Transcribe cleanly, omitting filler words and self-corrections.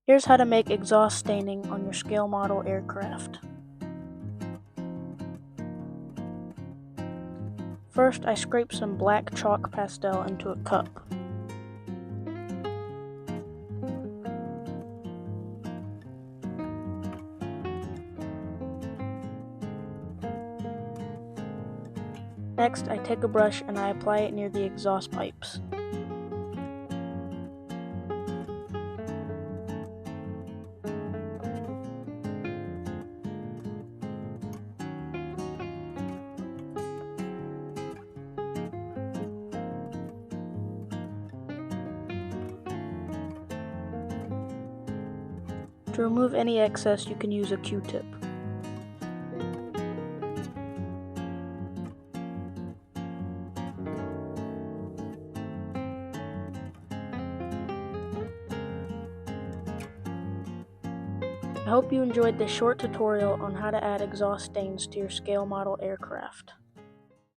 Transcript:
Here's how to make exhaust staining on your scale model aircraft. First, I scrape some black chalk pastel into a cup. Next, I take a brush and I apply it near the exhaust pipes. To remove any excess, you can use a Q-tip. I hope you enjoyed this short tutorial on how to add exhaust stains to your scale model aircraft.